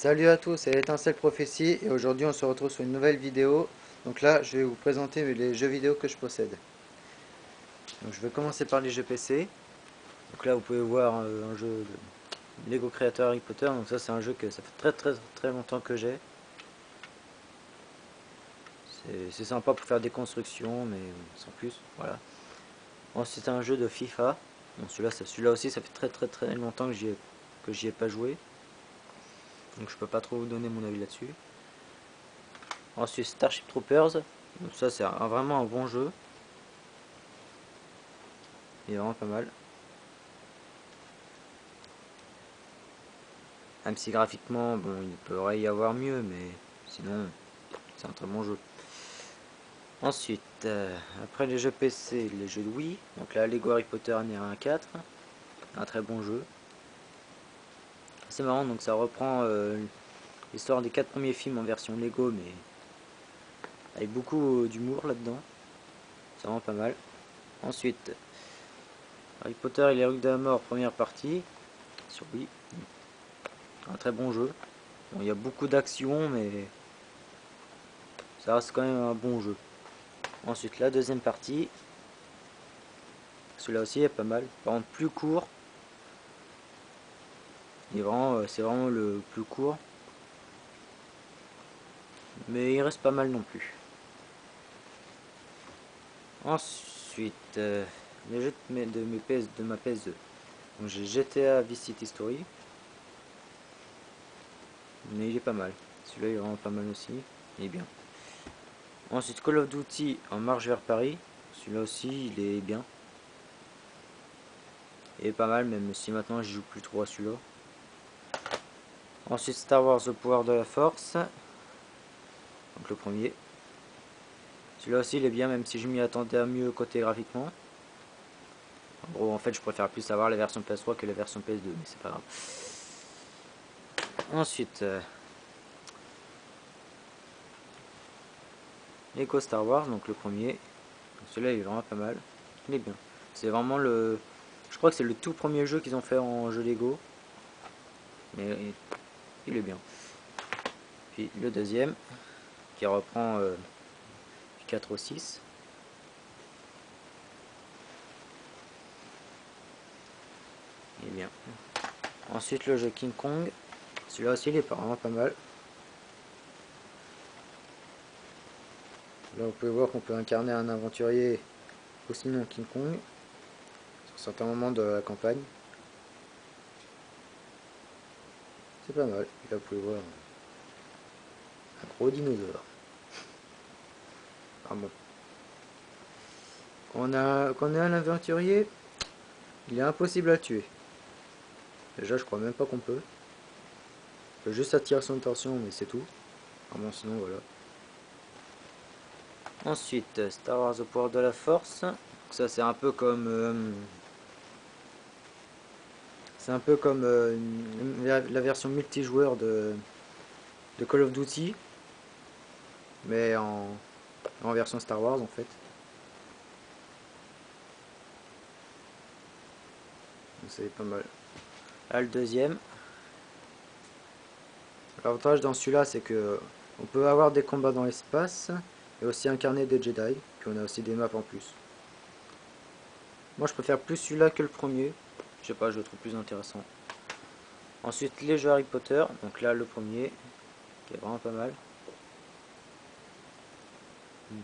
Salut à tous, c'est Étincelle Prophétie et aujourd'hui on se retrouve sur une nouvelle vidéo. Donc là je vais vous présenter les jeux vidéo que je possède. Donc je vais commencer par les jeux PC. Donc là vous pouvez voir un jeu de Lego Creator Harry Potter. Donc ça c'est un jeu que ça fait très longtemps que j'ai. C'est sympa pour faire des constructions mais sans plus. Voilà. Ensuite c'est un jeu de FIFA. Bon, celui-là aussi ça fait très longtemps que j'y ai pas joué. Donc je peux pas trop vous donner mon avis là-dessus. Ensuite Starship Troopers. Donc ça c'est vraiment un bon jeu. Il est vraiment pas mal. Même si graphiquement, bon, il pourrait y avoir mieux, mais sinon, c'est un très bon jeu. Ensuite, après les jeux PC, les jeux de Wii. Donc là, Lego Harry Potter Année 1 4. Un très bon jeu. C'est marrant, donc ça reprend l'histoire des 4 premiers films en version Lego, mais avec beaucoup d'humour là-dedans. C'est vraiment pas mal. Ensuite, Harry Potter et les Rues de la Mort, première partie. Sur Wii. Un très bon jeu. Bon, il y a beaucoup d'action, mais ça reste quand même un bon jeu. Ensuite, la deuxième partie. Celui-là aussi est pas mal. Par contre, plus court. C'est vraiment le plus court. Mais il reste pas mal non plus. Ensuite, les jeux de ma PS2. Donc j'ai GTA Vice City Story. Mais il est pas mal. Celui-là il est vraiment pas mal aussi. Il est bien. Ensuite, Call of Duty en marche vers Paris. Celui-là aussi, il est bien. Il est pas mal, même si maintenant je joue plus trop à celui-là. Ensuite, Star Wars au pouvoir de la force. Donc le premier. Celui-là aussi il est bien, même si je m'y attendais à mieux côté graphiquement. En gros, en fait, je préfère plus avoir la version PS3 que la version PS2, mais c'est pas grave. Ensuite, Lego Star Wars, donc le premier. Celui-là il est vraiment pas mal. Il est bien. C'est vraiment le... Je crois que c'est le tout premier jeu qu'ils ont fait en jeu Lego. Mais il est bien. Puis le deuxième, qui reprend du 4 au 6. Il est bien. Ensuite le jeu King Kong. Celui-là aussi il est vraiment pas mal. Là vous pouvez voir qu'on peut incarner un aventurier ou sinon King Kong sur certains moments de la campagne. C'est pas mal. Et là vous pouvez voir un gros dinosaure. Ah bon. Quand on est un aventurier, il est impossible à tuer. Déjà je crois même pas qu'on peut. On peut juste attirer son attention mais c'est tout. Ah bon sinon voilà. Ensuite Star Wars au pouvoir de la force. Donc ça c'est un peu comme la version multijoueur de Call of Duty, mais en version Star Wars en fait. C'est pas mal. Là le deuxième. L'avantage dans celui-là c'est que on peut avoir des combats dans l'espace et aussi incarner des Jedi. Puis on a aussi des maps en plus. Moi je préfère plus celui-là que le premier. Je sais pas, je le trouve plus intéressant. Ensuite les jeux Harry Potter. Donc là le premier qui est vraiment pas mal.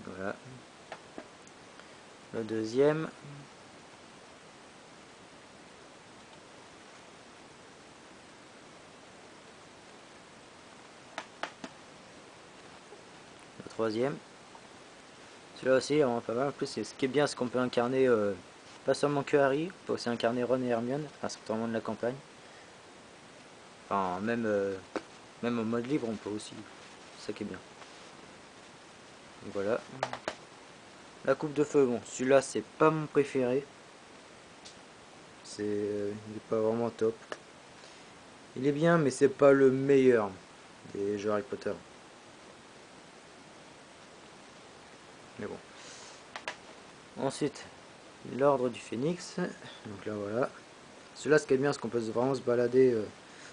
Voilà. Le deuxième. Le troisième. Celui-là aussi est vraiment pas mal. En plus, ce qui est bien, c'est qu'on peut incarner pas seulement que Harry, on peut aussi incarner Ron et Hermione à un certain moment de la campagne. Enfin, même en mode libre, on peut aussi. C'est ça qui est bien. Donc voilà. La coupe de feu, bon, celui-là, c'est pas mon préféré. Il est pas vraiment top. Il est bien, mais c'est pas le meilleur des jeux Harry Potter. Mais bon. Ensuite, l'ordre du Phénix. Donc là, voilà. Celui-là, ce qui est bien, c'est qu'on peut vraiment se balader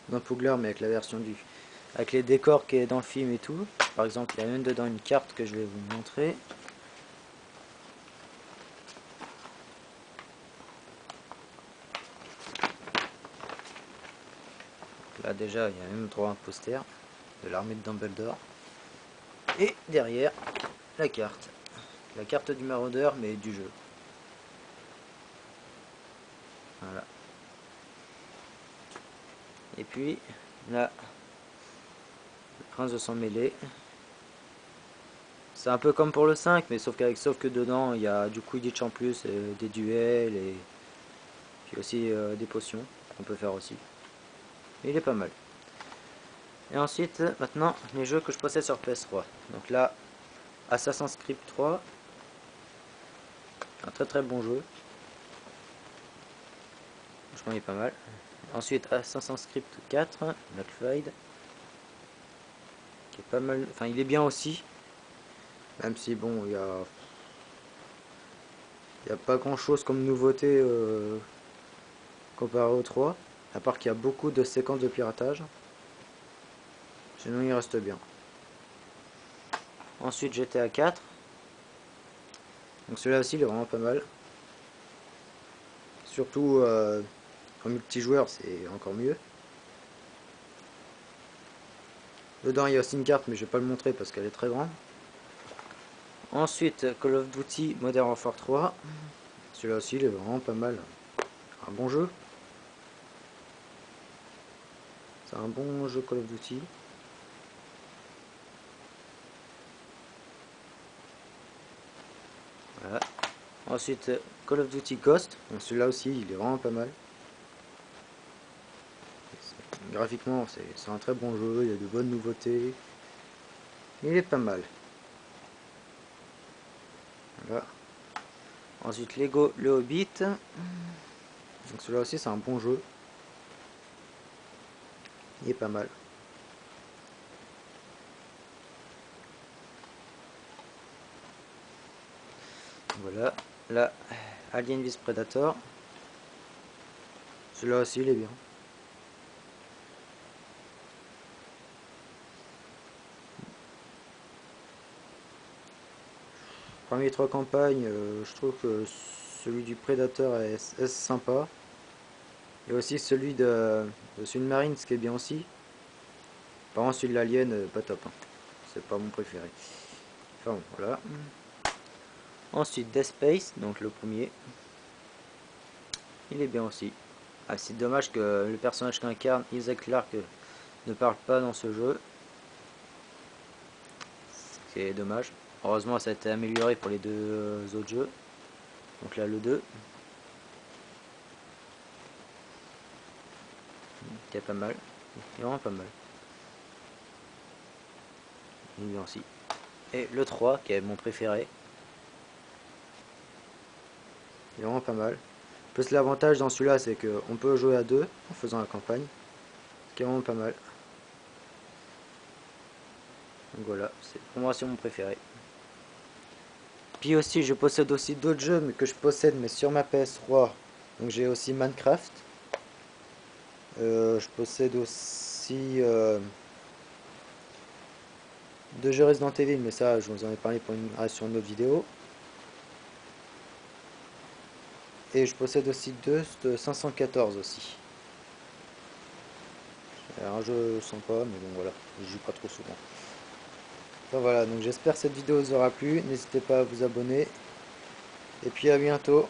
dans Poudlard, mais avec la version avec les décors qui est dans le film et tout. Par exemple, il y a même dedans une carte que je vais vous montrer. Là déjà, il y a même droit à un poster de l'armée de Dumbledore. Et derrière, la carte. La carte du maraudeur, mais du jeu. Voilà. Et puis, là, le prince de sang mêlé. C'est un peu comme pour le 5, mais sauf que dedans, il y a du Quidditch en plus, des duels, et puis aussi des potions qu'on peut faire aussi. Et il est pas mal. Et ensuite, maintenant, les jeux que je possède sur PS3. Donc là, Assassin's Creed 3. Un très bon jeu. Franchement, il est pas mal. Ensuite, Assassin's Creed 4, Black Flag. Qui est pas mal. Enfin, il est bien aussi. Même si, bon, il y a pas grand chose comme nouveauté comparé au 3. À part qu'il y a beaucoup de séquences de piratage. Sinon, il reste bien. Ensuite, GTA 4. Donc celui-là aussi, il est vraiment pas mal. Surtout en multijoueur, c'est encore mieux. Dedans, il y a aussi une carte, mais je vais pas le montrer parce qu'elle est très grande. Ensuite, Call of Duty Modern Warfare 3. Celui-là aussi, il est vraiment pas mal. Un bon jeu. C'est un bon jeu Call of Duty. Voilà. Ensuite, Call of Duty Ghost. Donc celui-là aussi, il est vraiment pas mal. Graphiquement, c'est un très bon jeu. Il y a de bonnes nouveautés. Il est pas mal. Voilà. Ensuite, Lego Le Hobbit. Donc celui-là aussi, c'est un bon jeu. Il est pas mal. Voilà. Là, Alien vs Predator. Celui-là aussi, il est bien. Parmi les trois campagnes, je trouve que celui du Predator est sympa. Et aussi celui de Submarine, ce qui est bien aussi. Par contre, celui de l'Alien, pas top. Hein. C'est pas mon préféré. Enfin bon, voilà. Ensuite, Dead Space, donc le premier. Il est bien aussi. Ah, c'est dommage que le personnage qu'incarne Isaac Clarke ne parle pas dans ce jeu. C'est dommage. Heureusement, ça a été amélioré pour les deux autres jeux. Donc là, le 2. Qui est pas mal. Il est vraiment pas mal. Il est bien aussi. Et le 3, qui est mon préféré. Il est vraiment pas mal. Plus l'avantage dans celui-là, c'est qu'on peut jouer à deux en faisant la campagne. Ce qui est vraiment pas mal. Donc voilà, pour moi c'est mon préféré. Puis aussi, je possède aussi d'autres jeux mais que je possède mais sur ma PS3. Donc j'ai aussi Minecraft. Je possède aussi deux jeux Resident Evil, mais ça je vous en ai parlé sur une autre vidéo. Et je possède aussi deux de 514 aussi. C'est un jeu sympa, mais bon voilà, je joue pas trop souvent. Enfin voilà, donc j'espère que cette vidéo vous aura plu. N'hésitez pas à vous abonner. Et puis à bientôt.